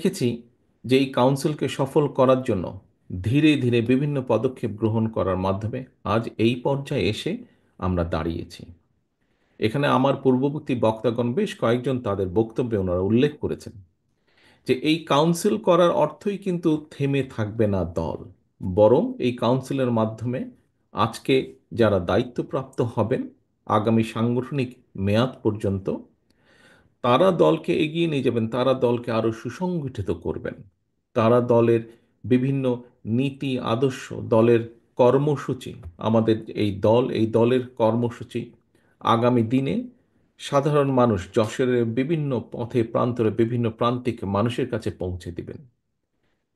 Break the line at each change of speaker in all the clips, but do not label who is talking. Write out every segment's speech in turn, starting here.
দেখেছি যে এই কাউন্সিলকে সফল করার জন্য ধীরে ধীরে বিভিন্ন পদক্ষেপ গ্রহণ করার মাধ্যমে আজ এই পর্যায়ে এসে আমরা দাঁড়িয়েছি। এখানে আমার পূর্ববর্তী বক্তাগণ বেশ কয়েকজন তাদের বক্তব্যে ওনারা উল্লেখ করেছেন যে এই কাউন্সিল করার অর্থই কিন্তু থেমে থাকবে না দল, বরং এই কাউন্সিলের মাধ্যমে আজকে যারা দায়িত্বপ্রাপ্ত হবেন আগামী সাংগঠনিক মেয়াদ পর্যন্ত, তারা দলকে এগিয়ে নিয়ে যাবেন, তারা দলকে আরো সুসংগঠিত করবেন। তারা দলের বিভিন্ন নীতি আদর্শ, দলের কর্মসূচি, আমাদের এই দলের কর্মসূচি আগামী দিনে সাধারণ মানুষ, যশোরের বিভিন্ন পথে প্রান্তরে বিভিন্ন প্রান্তিক মানুষের কাছে পৌঁছে দিবেন।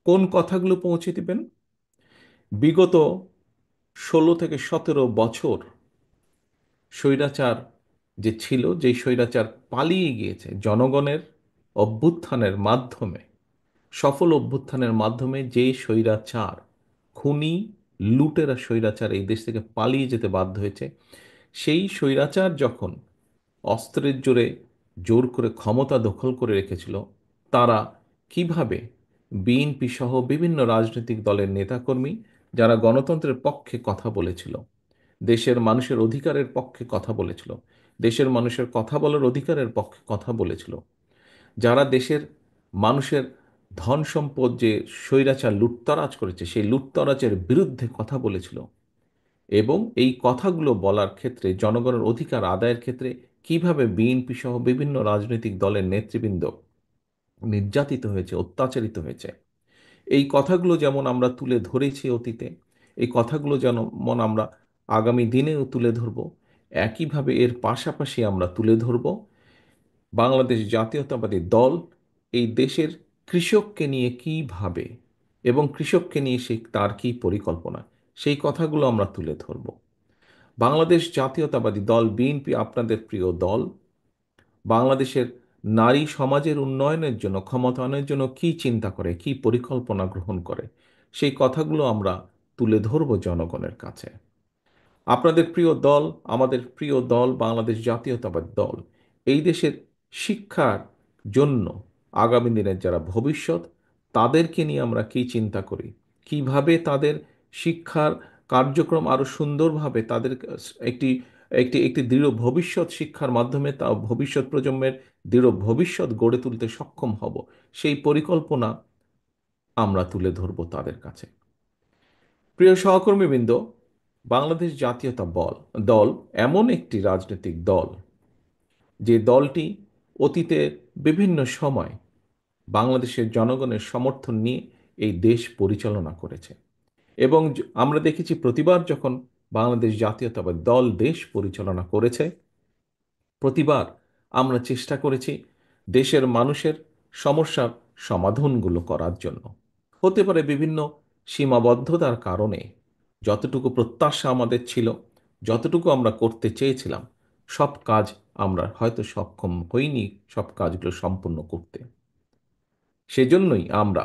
কোন কথাগুলো পৌঁছে দিবেন? বিগত 16 থেকে 17 বছর স্বৈরাচার যে ছিল, যেই স্বৈরাচার পালিয়ে গিয়েছে জনগণের অভ্যুত্থানের মাধ্যমে, সফল অভ্যুত্থানের মাধ্যমে, যে স্বৈরাচার, খুনি লুটেরা স্বৈরাচার এই দেশ থেকে পালিয়ে যেতে বাধ্য হয়েছে, সেই স্বৈরাচার যখন অস্ত্রের জোরে জোর করে ক্ষমতা দখল করে রেখেছিল, তারা কিভাবে বিএনপি সহ বিভিন্ন রাজনৈতিক দলের নেতাকর্মী যারা গণতন্ত্রের পক্ষে কথা বলেছিল, দেশের মানুষের অধিকারের পক্ষে কথা বলেছিল, দেশের মানুষের কথা বলার অধিকারের পক্ষে কথা বলেছিল, যারা দেশের মানুষের ধন সম্পদ যে স্বৈরাচার লুটতরাজ করেছে সেই লুটতরাজের বিরুদ্ধে কথা বলেছিল, এবং এই কথাগুলো বলার ক্ষেত্রে, জনগণের অধিকার আদায়ের ক্ষেত্রে কিভাবে বিএনপি সহ বিভিন্ন রাজনৈতিক দলের নেতৃবৃন্দ নির্যাতিত হয়েছে, অত্যাচারিত হয়েছে, এই কথাগুলো যেমন আমরা তুলে ধরেছি অতীতে, এই কথাগুলো যেমন আমরা আগামী দিনেও তুলে ধরব, একইভাবে এর পাশাপাশি আমরা তুলে ধরব বাংলাদেশ জাতীয়তাবাদী দল এই দেশের কৃষককে নিয়ে কী ভাবে এবং কৃষককে নিয়ে সে তার কী পরিকল্পনা, সেই কথাগুলো আমরা তুলে ধরব। বাংলাদেশ জাতীয়তাবাদী দল বিএনপি, আপনাদের প্রিয় দল, বাংলাদেশের নারী সমাজের উন্নয়নের জন্য, ক্ষমতায়নের জন্য কি চিন্তা করে, কি পরিকল্পনা গ্রহণ করে, সেই কথাগুলো আমরা তুলে ধরব জনগণের কাছে। আপনাদের প্রিয় দল, আমাদের প্রিয় দল বাংলাদেশ জাতীয়তাবাদী দল এই দেশের শিক্ষার জন্য আগামী দিনের যারা ভবিষ্যৎ, তাদেরকে নিয়ে আমরা কি চিন্তা করি, কিভাবে তাদের শিক্ষার কার্যক্রম আরো সুন্দরভাবে তাদের একটি একটি একটি দৃঢ় ভবিষ্যৎ শিক্ষার মাধ্যমে তা ভবিষ্যৎ প্রজন্মের দৃঢ় ভবিষ্যৎ গড়ে তুলতে সক্ষম হব, সেই পরিকল্পনা আমরা তুলে ধরব তাদের কাছে। প্রিয় সহকর্মীবৃন্দ, বাংলাদেশ দল এমন একটি রাজনৈতিক দল যে দলটি অতীতে বিভিন্ন সময় বাংলাদেশের জনগণের সমর্থন নিয়ে এই দেশ পরিচালনা করেছে, এবং আমরা দেখেছি প্রতিবার যখন বাংলাদেশ জাতীয়তাবাদী দল দেশ পরিচালনা করেছে, প্রতিবার আমরা চেষ্টা করেছি দেশের মানুষের সমস্যার সমাধানগুলো করার জন্য। হতে পারে বিভিন্ন সীমাবদ্ধতার কারণে যতটুকু প্রত্যাশা আমাদের ছিল, যতটুকু আমরা করতে চেয়েছিলাম, সব কাজ আমরা হয়তো সক্ষম হইনি সব কাজগুলো সম্পূর্ণ করতে। সেজন্যই আমরা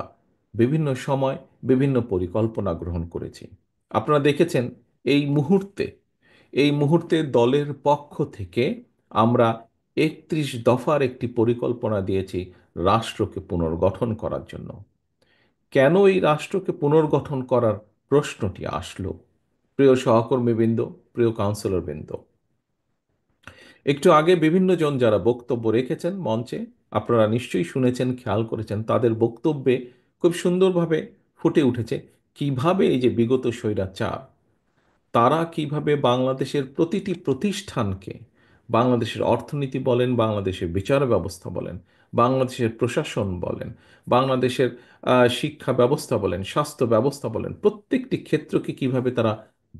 বিভিন্ন সময় বিভিন্ন পরিকল্পনা গ্রহণ করেছি। আপনারা দেখেছেন এই মুহূর্তে এই মুহূর্তে দলের পক্ষ থেকে আমরা 31 দফার একটি পরিকল্পনা দিয়েছি রাষ্ট্রকে পুনর্গঠন করার জন্য। কেন এই রাষ্ট্রকে পুনর্গঠন করার প্রশ্নটি আসলো? প্রিয় সহকর্মীবৃন্দ, প্রিয় কাউন্সিলরবৃন্দ, একটু আগে বিভিন্ন জন যারা বক্তব্য রেখেছেন মঞ্চে, আপনারা নিশ্চয়ই শুনেছেন, খেয়াল করেছেন, তাদের বক্তব্যে খুব সুন্দরভাবে ফুটে উঠেছে কিভাবে এই যে বিগত স্বৈরাচার, তারা কিভাবে বাংলাদেশের প্রতিটি প্রতিষ্ঠানকে, বাংলাদেশের অর্থনীতি বলেন, বাংলাদেশের বিচার ব্যবস্থা বলেন, বাংলাদেশের প্রশাসন বলেন, বাংলাদেশের শিক্ষা ব্যবস্থা বলেন, স্বাস্থ্য ব্যবস্থা বলেন, প্রত্যেকটি ক্ষেত্রকে কিভাবে তারা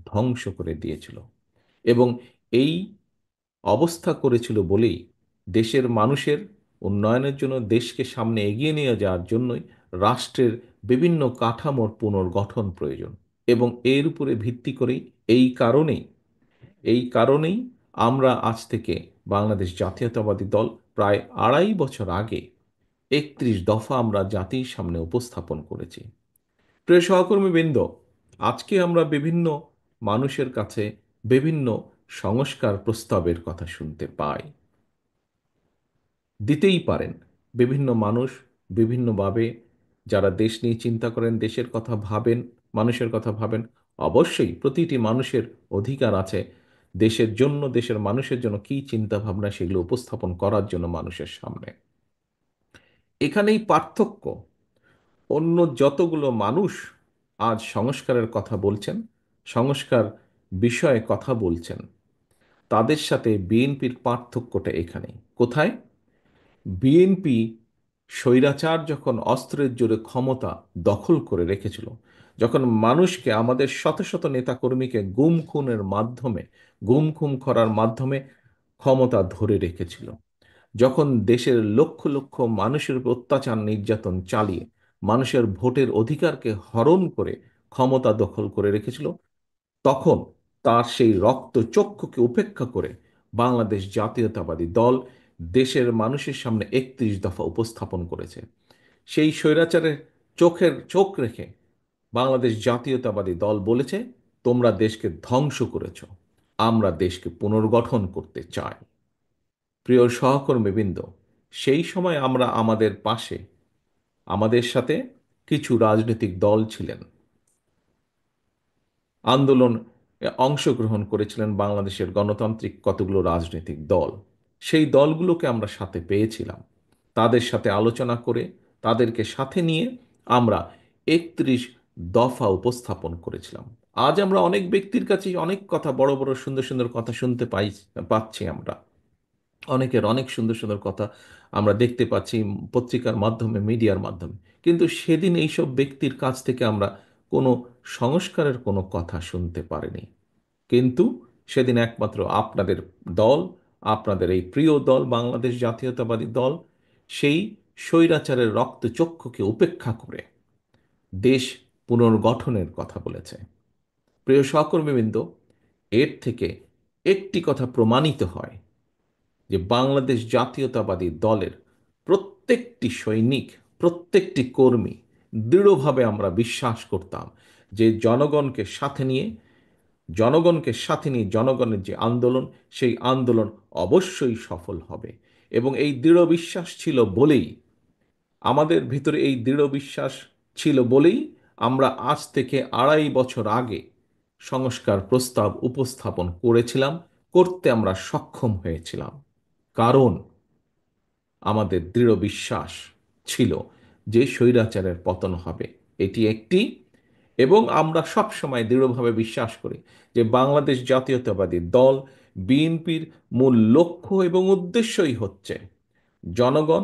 ধ্বংস করে দিয়েছিল। এবং এই অবস্থা করেছিল বলেই দেশের মানুষের উন্নয়নের জন্য, দেশকে সামনে এগিয়ে নিয়ে যাওয়ার জন্যই রাষ্ট্রের বিভিন্ন কাঠামোর পুনর্গঠন প্রয়োজন। এবং এর উপরে ভিত্তি করেই, এই কারণেই আমরা আজ থেকে বাংলাদেশ জাতীয়তাবাদী দল প্রায় 2.5 বছর আগে 31 দফা আমরা জাতির সামনে উপস্থাপন করেছি। প্রিয় সহকর্মীবৃন্দ, আজকে আমরা বিভিন্ন মানুষের কাছে বিভিন্ন সংস্কার প্রস্তাবের কথা শুনতে পাই। দিতেই পারেন বিভিন্ন মানুষ বিভিন্নভাবে যারা দেশ নিয়ে চিন্তা করেন, দেশের কথা ভাবেন, মানুষের কথা ভাবেন, অবশ্যই প্রতিটি মানুষের অধিকার আছে দেশের জন্য, দেশের মানুষের জন্য কী চিন্তা ভাবনা সেগুলো উপস্থাপন করার জন্য মানুষের সামনে। এখানেই পার্থক্য। অন্য যতগুলো মানুষ আজ সংস্কারের কথা বলছেন, সংস্কার বিষয়ে কথা বলছেন, তাদের সাথে বিএনপির পার্থক্যটা এখানেই। কোথায়? বিএনপি স্বৈরাচার যখন অস্ত্রের জোরে ক্ষমতা দখল করে রেখেছিল, যখন মানুষকে, আমাদের শত শত নেতাকর্মীকে গুম খুনের মাধ্যমে, গুম খুন করার মাধ্যমে ক্ষমতা ধরে রেখেছিল, যখন দেশের লক্ষ লক্ষ মানুষের উপর অত্যাচার নির্যাতন চালিয়ে মানুষের ভোটের অধিকারকে হরণ করে ক্ষমতা দখল করে রেখেছিল, তখন তার সেই রক্তচক্ষুকে উপেক্ষা করে বাংলাদেশ জাতীয়তাবাদী দল দেশের মানুষের সামনে ৩১ দফা উপস্থাপন করেছে। সেই স্বৈরাচারের চোখ রেখে বাংলাদেশ জাতীয়তাবাদী দল বলেছে, তোমরা দেশকে ধ্বংস করেছ, আমরা দেশকে পুনর্গঠন করতে চাই। প্রিয় সহকর্মীবৃন্দ, সেই সময় আমরা, আমাদের পাশে, আমাদের সাথে কিছু রাজনৈতিক দল ছিলেন, আন্দোলন অংশগ্রহণ করেছিলেন বাংলাদেশের গণতান্ত্রিক কতগুলো রাজনৈতিক দল। সেই দলগুলোকে আমরা সাথে পেয়েছিলাম, তাদের সাথে আলোচনা করে, তাদেরকে সাথে নিয়ে আমরা ৩১ দফা উপস্থাপন করেছিলাম। আজ আমরা অনেক ব্যক্তির কাছেই অনেক কথা, বড় বড় সুন্দর সুন্দর কথা শুনতে পাচ্ছি আমরা, অনেকের অনেক সুন্দর সুন্দর কথা আমরা দেখতে পাচ্ছি পত্রিকার মাধ্যমে, মিডিয়ার মাধ্যমে। কিন্তু সেদিন এইসব ব্যক্তির কাছ থেকে আমরা কোনো সংস্কারের কোনো কথা শুনতে পারিনি। কিন্তু সেদিন একমাত্র আপনাদের দল, আপনাদের এই প্রিয় দল বাংলাদেশ জাতীয়তাবাদী দল, সেই স্বৈরাচারের রক্তচক্ষুকে উপেক্ষা করে দেশ পুনর্গঠনের কথা বলেছে। প্রিয় সহকর্মীবৃন্দ, এর থেকে একটি কথা প্রমাণিত হয় যে বাংলাদেশ জাতীয়তাবাদী দলের প্রত্যেকটি সৈনিক, প্রত্যেকটি কর্মী দৃঢ়ভাবে আমরা বিশ্বাস করতাম যে জনগণকে সাথে নিয়ে জনগণের যে আন্দোলন, সেই আন্দোলন অবশ্যই সফল হবে। এবং এই দৃঢ় বিশ্বাস ছিল বলেই, আমাদের ভিতরে এই দৃঢ় বিশ্বাস ছিল বলেই আমরা আজ থেকে ২.৫ বছর আগে সংস্কার প্রস্তাব উপস্থাপন করেছিলাম, করতে আমরা সক্ষম হয়েছিলাম। কারণ আমাদের দৃঢ় বিশ্বাস ছিল যে স্বৈরাচারের পতন হবে, এটি একটি। এবং আমরা সবসময় দৃঢ়ভাবে বিশ্বাস করি যে বাংলাদেশ জাতীয়তাবাদী দল, বিএনপির মূল লক্ষ্য এবং উদ্দেশ্যই হচ্ছে জনগণ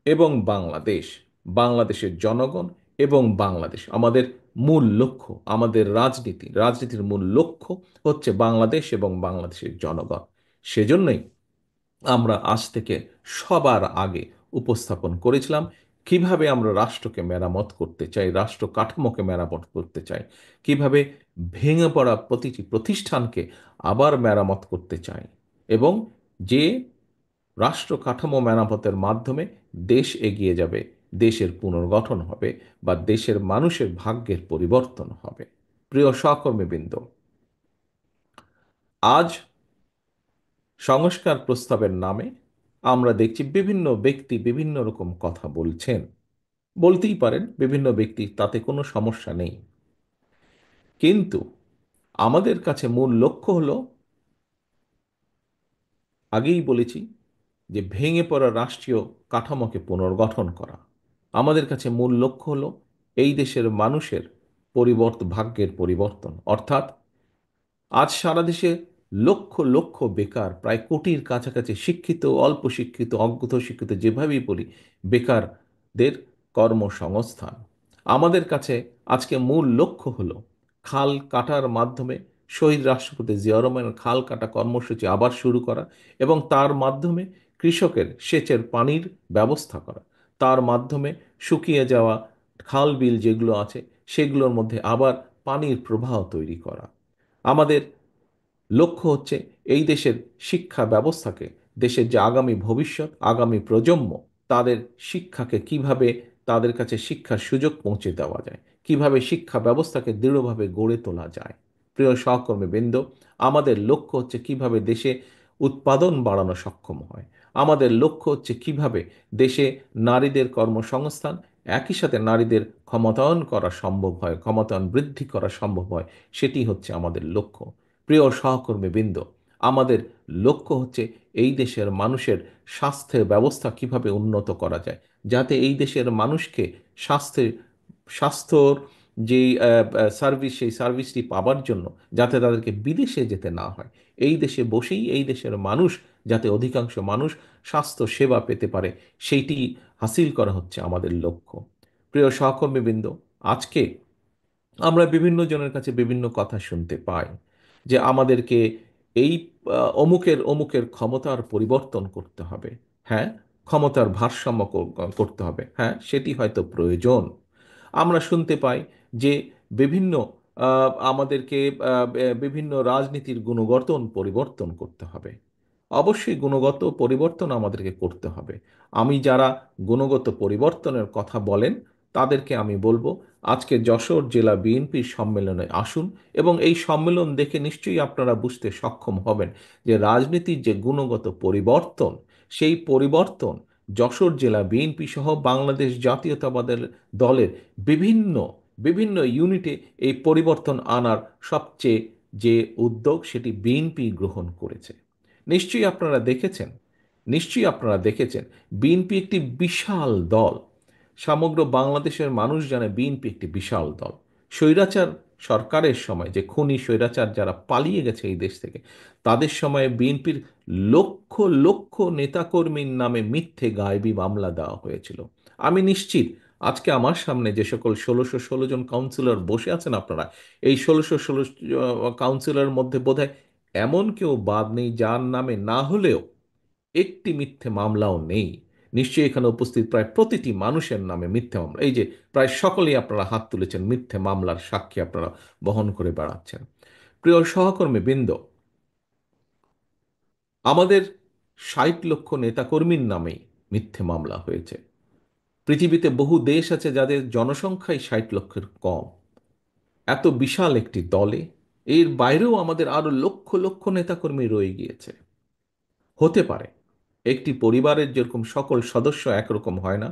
এবং বাংলাদেশ, বাংলাদেশের জনগণ এবং বাংলাদেশ। আমাদের মূল লক্ষ্য, আমাদের রাজনীতির মূল লক্ষ্য হচ্ছে বাংলাদেশ এবং বাংলাদেশের জনগণ। সেজন্যই আমরা আজ থেকে সবার আগে উপস্থাপন করেছিলাম কিভাবে আমরা রাষ্ট্রকে মেরামত করতে চাই, রাষ্ট্র কাঠামোকে মেরামত করতে চাই, কিভাবে ভেঙে পড়া প্রতিটি প্রতিষ্ঠানকে আবার মেরামত করতে চাই, এবং যে রাষ্ট্র কাঠামো মেরামতের মাধ্যমে দেশ এগিয়ে যাবে, দেশের পুনর্গঠন হবে, বা দেশের মানুষের ভাগ্যের পরিবর্তন হবে। প্রিয় সহকর্মীবৃন্দ, আজ সংস্কার প্রস্তাবের নামে আমরা দেখছি বিভিন্ন ব্যক্তি বিভিন্ন রকম কথা বলছেন। বলতেই পারেন বিভিন্ন ব্যক্তি, তাতে কোনো সমস্যা নেই। কিন্তু আমাদের কাছে মূল লক্ষ্য হলো, আগেই বলেছি, যে ভেঙে পড়া রাষ্ট্রীয় কাঠামোকে পুনর্গঠন করা। আমাদের কাছে মূল লক্ষ্য হলো এই দেশের মানুষের ভাগ্যের পরিবর্তন। অর্থাৎ আজ সারা দেশে লক্ষ লক্ষ বেকার, প্রায় কোটির কাছাকাছি শিক্ষিত, অল্প শিক্ষিত, অজ্ঞ শিক্ষিত, যেভাবেই বলি, বেকারদের কর্মসংস্থান। আমাদের কাছে আজকে মূল লক্ষ্য হলো খাল কাটার মাধ্যমে শহীদ রাষ্ট্রপতি জিয়াউর রহমানের খাল কাটা কর্মসূচি আবার শুরু করা, এবং তার মাধ্যমে কৃষকের সেচের পানির ব্যবস্থা করা, তার মাধ্যমে শুকিয়ে যাওয়া খাল বিল যেগুলো আছে সেগুলোর মধ্যে আবার পানির প্রবাহ তৈরি করা। আমাদের লক্ষ্য হচ্ছে এই দেশের শিক্ষা ব্যবস্থাকে, দেশের যে আগামী ভবিষ্যৎ, আগামী প্রজন্ম, তাদের শিক্ষাকে কিভাবে, তাদের কাছে শিক্ষার সুযোগ পৌঁছে দেওয়া যায়, কিভাবে শিক্ষা ব্যবস্থাকে দৃঢ়ভাবে গড়ে তোলা যায়। প্রিয় সহকর্মীবৃন্দ, আমাদের লক্ষ্য হচ্ছে কিভাবে দেশে উৎপাদন বাড়ানো সক্ষম হয়। আমাদের লক্ষ্য হচ্ছে কিভাবে দেশে নারীদের কর্মসংস্থান, একই সাথে নারীদের ক্ষমতায়ন করা সম্ভব হয়, ক্ষমতায়ন বৃদ্ধি করা সম্ভব হয়, সেটি হচ্ছে আমাদের লক্ষ্য। প্রিয় সহকর্মীবৃন্দ, আমাদের লক্ষ্য হচ্ছে এই দেশের মানুষের স্বাস্থ্যের ব্যবস্থা কিভাবে উন্নত করা যায়, যাতে এই দেশের মানুষকে স্বাস্থ্যের স্বাস্থ্যর যেই সার্ভিস, সেই সার্ভিসটি পাবার জন্য যাতে তাদেরকে বিদেশে যেতে না হয়, এই দেশে বসেই এই দেশের মানুষ যাতে অধিকাংশ মানুষ স্বাস্থ্য সেবা পেতে পারে, সেইটি হাসিল করা হচ্ছে আমাদের লক্ষ্য। প্রিয় সহকর্মীবৃন্দ, আজকে আমরা বিভিন্ন জনের কাছে বিভিন্ন কথা শুনতে পাই যে আমাদেরকে এই অমুকের অমুকের ক্ষমতার পরিবর্তন করতে হবে। হ্যাঁ, ক্ষমতার ভারসাম্য করতে হবে, হ্যাঁ সেটি হয়তো প্রয়োজন। আমরা শুনতে পাই যে বিভিন্ন আমাদেরকে বিভিন্ন রাজনীতির গুণগত পরিবর্তন করতে হবে। অবশ্যই গুণগত পরিবর্তন আমাদেরকে করতে হবে। আমি যারা গুণগত পরিবর্তনের কথা বলেন তাদেরকে আমি বলবো, আজকে যশোর জেলা বিএনপির সম্মেলনে আসুন এবং এই সম্মেলন দেখে নিশ্চয়ই আপনারা বুঝতে সক্ষম হবেন যে রাজনীতির যে গুণগত পরিবর্তন, সেই পরিবর্তন যশোর জেলা বিএনপি সহ বাংলাদেশ জাতীয়তাবাদের দলের বিভিন্ন বিভিন্ন ইউনিটে এই পরিবর্তন আনার সবচেয়ে যে উদ্যোগ, সেটি বিএনপি গ্রহণ করেছে। নিশ্চয়ই আপনারা দেখেছেন, নিশ্চয়ই আপনারা দেখেছেন বিএনপি একটি বিশাল দল। সমগ্র বাংলাদেশের মানুষ জানে বিএনপি একটি বিশাল দল। স্বৈরাচার সরকারের সময় যে খুনি স্বৈরাচার যারা পালিয়ে গেছে এই দেশ থেকে, তাদের সময়ে বিএনপির লক্ষ লক্ষ নেতাকর্মীর নামে মিথ্যে গায়েবী মামলা দেওয়া হয়েছিল। আমি নিশ্চিত আজকে আমার সামনে যে সকল ১৬১৬ জন কাউন্সিলর বসে আছেন আপনারা, এই ১৬১৬ কাউন্সিলরের মধ্যে বোধহয় এমন কেউ বাদ নেই যার নামে না হলেও একটি মিথ্যে মামলাও নেই। নিশ্চয়ই এখানে উপস্থিত প্রায় প্রতিটি মানুষের নামে মিথ্যে মামলা, এই যে প্রায় সকলেই আপনারা হাত তুলেছেন, মিথ্যে মামলার সাক্ষী আপনারা বহন করে বেড়াচ্ছেন। প্রিয় সহকর্মী বৃন্দ, আমাদের ৬০ লক্ষ নেতাকর্মীর নামেই মিথ্যে মামলা হয়েছে। পৃথিবীতে বহু দেশ আছে যাদের জনসংখ্যাই ৬০ লক্ষের কম। এত বিশাল একটি দলে এর বাইরেও আমাদের আরো লক্ষ লক্ষ নেতাকর্মী রয়ে গিয়েছে। হতে পারে একটি পরিবারের যেরকম সকল সদস্য একরকম হয় না,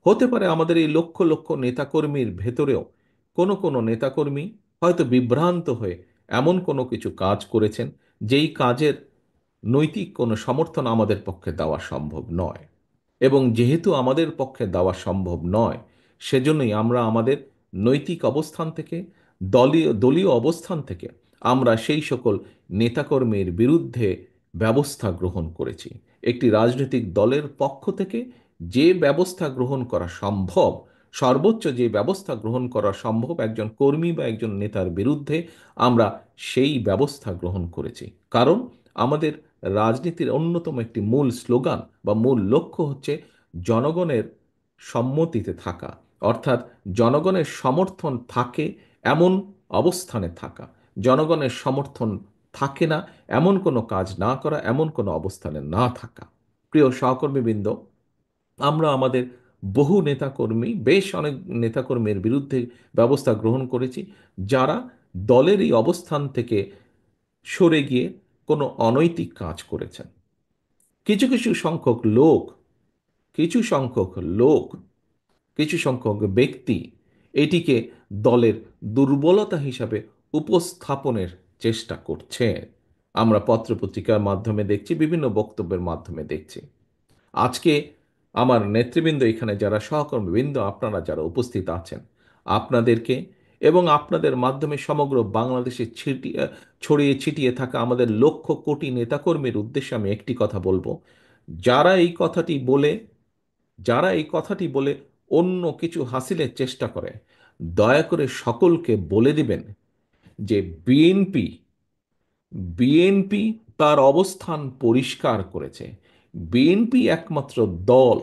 হতে পারে আমাদের এই লক্ষ লক্ষ নেতাকর্মীর ভেতরেও কোনো কোনো নেতাকর্মী হয়তো বিভ্রান্ত হয়ে এমন কোনো কিছু কাজ করেছেন যেই কাজের নৈতিক কোনো সমর্থন আমাদের পক্ষে দেওয়া সম্ভব নয়। এবং যেহেতু আমাদের পক্ষে দেওয়া সম্ভব নয়, সেজন্যই আমরা আমাদের নৈতিক অবস্থান থেকে, দলীয় দলীয় অবস্থান থেকে আমরা সেই সকল নেতাকর্মীর বিরুদ্ধে ব্যবস্থা গ্রহণ করেছি। একটি রাজনৈতিক দলের পক্ষ থেকে যে ব্যবস্থা গ্রহণ করা সম্ভব, সর্বোচ্চ যে ব্যবস্থা গ্রহণ করা সম্ভব একজন কর্মী বা একজন নেতার বিরুদ্ধে, আমরা সেই ব্যবস্থা গ্রহণ করেছি। কারণ আমাদের রাজনীতির অন্যতম একটি মূল স্লোগান বা মূল লক্ষ্য হচ্ছে জনগণের সম্মতিতে থাকা, অর্থাৎ জনগণের সমর্থন থাকে এমন অবস্থানে থাকা, জনগণের সমর্থন থাকে না এমন কোনো কাজ না করা, এমন কোনো অবস্থানে না থাকা। প্রিয় সহকর্মীবৃন্দ, আমরা আমাদের বহু নেতাকর্মী, বেশ অনেক নেতাকর্মীর বিরুদ্ধে ব্যবস্থা গ্রহণ করেছি যারা দলের এই অবস্থান থেকে সরে গিয়ে কোনো অনৈতিক কাজ করেছেন। কিছু কিছু সংখ্যক লোক, কিছু সংখ্যক লোক, কিছু সংখ্যক ব্যক্তি এটিকে দলের দুর্বলতা হিসাবে উপস্থাপনের চেষ্টা করছে। আমরা পত্রপত্রিকার মাধ্যমে দেখছি, বিভিন্ন বক্তব্যের মাধ্যমে দেখছি। আজকে আমার নেতৃবৃন্দ, এখানে যারা সহকর্মীবৃন্দ, আপনারা যারা উপস্থিত আছেন, আপনাদেরকে এবং আপনাদের মাধ্যমে সমগ্র বাংলাদেশে ছড়িয়ে ছিটিয়ে থাকা আমাদের লক্ষ কোটি নেতাকর্মীর উদ্দেশ্যে আমি একটি কথা বলবো। যারা এই কথাটি বলে যারা এই কথাটি বলে অন্য কিছু হাসিলের চেষ্টা করে, দয়া করে সকলকে বলে দিবেন যে বিএনপি বিএনপি তার অবস্থান পরিষ্কার করেছে। বিএনপি একমাত্র দল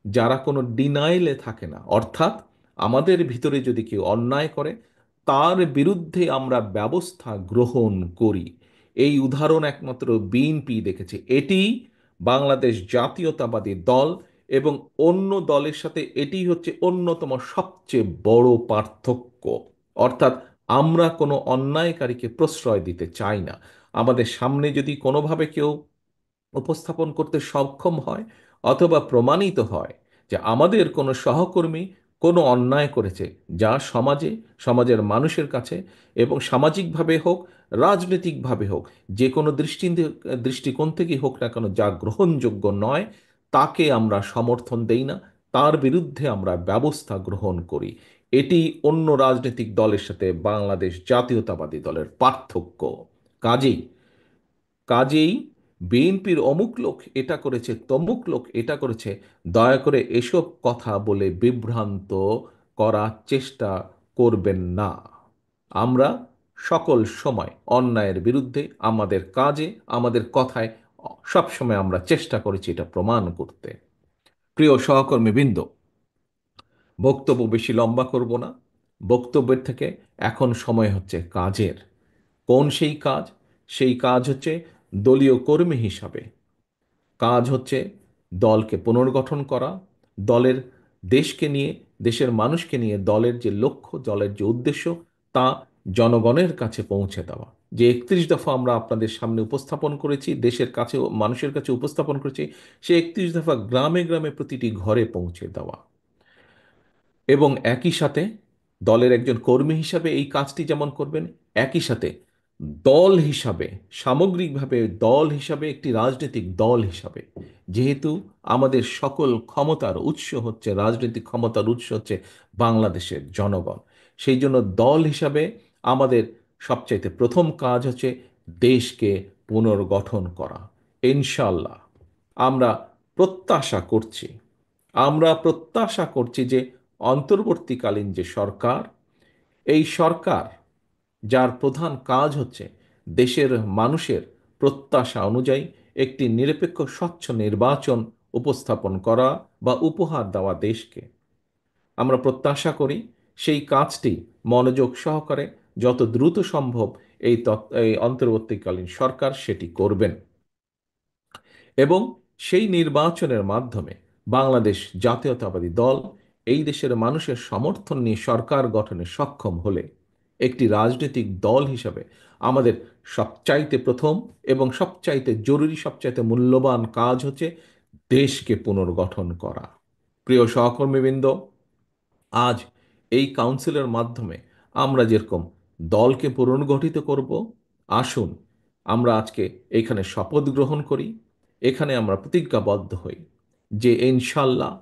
যারা কোনো ডিনাইলে থাকে না, অর্থাৎ আমাদের ভিতরে যদি কেউ অন্যায় করে তার বিরুদ্ধে আমরা ব্যবস্থা গ্রহণ করি। এই উদাহরণ একমাত্র বিএনপি দেখেছে। এটি বাংলাদেশ জাতীয়তাবাদী দল এবং অন্য দলের সাথে এটি হচ্ছে অন্যতম সবচেয়ে বড় পার্থক্য। অর্থাৎ আমরা কোনো অন্যায়কারীকে প্রশ্রয় দিতে চাই না। আমাদের সামনে যদি কোনোভাবে কেউ উপস্থাপন করতে সক্ষম হয়, অথবা প্রমাণিত হয় যে আমাদের কোনো সহকর্মী কোনো অন্যায় করেছে, যা সমাজের মানুষের কাছে এবং সামাজিকভাবে হোক, রাজনৈতিকভাবে হোক, যে কোনো দৃষ্টিকোণ থেকেই হোক না কেন, যা গ্রহণযোগ্য নয়, তাকে আমরা সমর্থন দেই না, তার বিরুদ্ধে আমরা ব্যবস্থা গ্রহণ করি। এটি অন্য রাজনৈতিক দলের সাথে বাংলাদেশ জাতীয়তাবাদী দলের পার্থক্য। কাজেই কাজেই বিএনপির অমুক লোক এটা করেছে, তমুক লোক এটা করেছে, দয়া করে এসব কথা বলে বিভ্রান্ত করার চেষ্টা করবেন না। আমরা সকল সময় অন্যায়ের বিরুদ্ধে আমাদের কাজে, আমাদের কথায় সবসময় আমরা চেষ্টা করেছি এটা প্রমাণ করতে। প্রিয় সহকর্মীবৃন্দ, বক্তব্য বেশি লম্বা করব না। বক্তব্যের থেকে এখন সময় হচ্ছে কাজের। কোন সেই কাজ? সেই কাজ হচ্ছে দলীয় কর্মী হিসাবে কাজ হচ্ছে দলকে পুনর্গঠন করা, দলের দেশকে নিয়ে, দেশের মানুষকে নিয়ে দলের যে লক্ষ্য, দলের যে উদ্দেশ্য, তা জনগণের কাছে পৌঁছে দেওয়া। যে 31 দফা আমরা আপনাদের সামনে উপস্থাপন করেছি, দেশের কাছে, মানুষের কাছে উপস্থাপন করেছি, সে 31 দফা গ্রামে গ্রামে প্রতিটি ঘরে পৌঁছে দেওয়া। এবং একই সাথে দলের একজন কর্মী হিসাবে এই কাজটি যেমন করবেন, একই সাথে দল হিসাবে, সামগ্রিকভাবে দল হিসাবে, একটি রাজনৈতিক দল হিসাবে, যেহেতু আমাদের সকল ক্ষমতার উৎস হচ্ছে, রাজনৈতিক ক্ষমতার উৎস হচ্ছে বাংলাদেশের জনগণ, সেই জন্য দল হিসাবে আমাদের সবচাইতে প্রথম কাজ হচ্ছে দেশকে পুনর্গঠন করা। ইনশাল্লাহ আমরা প্রত্যাশা করছি আমরা প্রত্যাশা করছি যে অন্তর্বর্তীকালীন যে সরকার, এই সরকার, যার প্রধান কাজ হচ্ছে দেশের মানুষের প্রত্যাশা অনুযায়ী একটি নিরপেক্ষ স্বচ্ছ নির্বাচন উপস্থাপন করা বা উপহার দেওয়া দেশকে, আমরা প্রত্যাশা করি সেই কাজটি মনোযোগ সহকারে যত দ্রুত সম্ভব এই অন্তর্বর্তীকালীন সরকার সেটি করবেন। এবং সেই নির্বাচনের মাধ্যমে বাংলাদেশ জাতীয়তাবাদী দল এই দেশের মানুষের সমর্থন নিয়ে সরকার গঠনে সক্ষম হলে, একটি রাজনৈতিক দল হিসাবে আমাদের সবচাইতে প্রথম এবং সবচাইতে জরুরি, সবচাইতে মূল্যবান কাজ হচ্ছে দেশকে পুনর্গঠন করা। প্রিয় সহকর্মীবৃন্দ, আজ এই কাউন্সিলের মাধ্যমে আমরা যেরকম দলকে পুনর্গঠিত করব, আসুন আমরা আজকে এখানে শপথ গ্রহণ করি, এখানে আমরা প্রতিজ্ঞাবদ্ধ হই যে ইনশাল্লাহ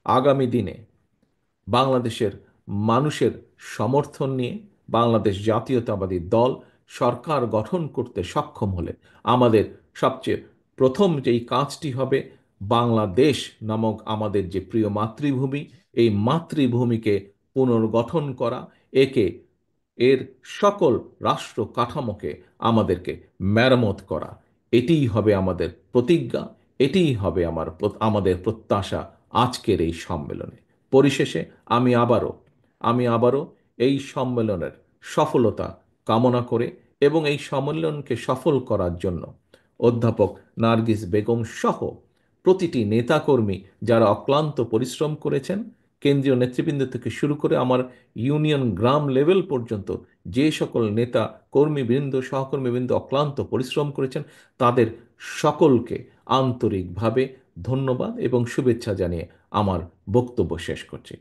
আগামী দিনে বাংলাদেশের মানুষের সমর্থন নিয়ে বাংলাদেশ জাতীয়তাবাদী দল সরকার গঠন করতে সক্ষম হলে আমাদের সবচেয়ে প্রথম যেই কাজটি হবে, বাংলাদেশ নামক আমাদের যে প্রিয় মাতৃভূমি, এই মাতৃভূমিকে পুনর্গঠন করা, একে, এর সকল রাষ্ট্র কাঠামোকে আমাদেরকে মেরামত করা। এটিই হবে আমাদের প্রতিজ্ঞা, এটিই হবে আমাদের প্রত্যাশা আজকের এই সম্মেলনে। পরিশেষে আমি আবারও এই সম্মেলনের সফলতা কামনা করে এবং এই সম্মেলনকে সফল করার জন্য অধ্যাপক নার্গিস বেগম সহ প্রতিটি নেতাকর্মী যারা অক্লান্ত পরিশ্রম করেছেন, কেন্দ্রীয় নেতৃবৃন্দ থেকে শুরু করে আমার ইউনিয়ন গ্রাম লেভেল পর্যন্ত যে সকল নেতা, কর্মীবৃন্দ, সহকর্মীবৃন্দ অক্লান্ত পরিশ্রম করেছেন, তাদের সকলকে আন্তরিকভাবে ধন্যবাদ এবং শুভেচ্ছা জানিয়ে আমার বক্তব্য শেষ করছি।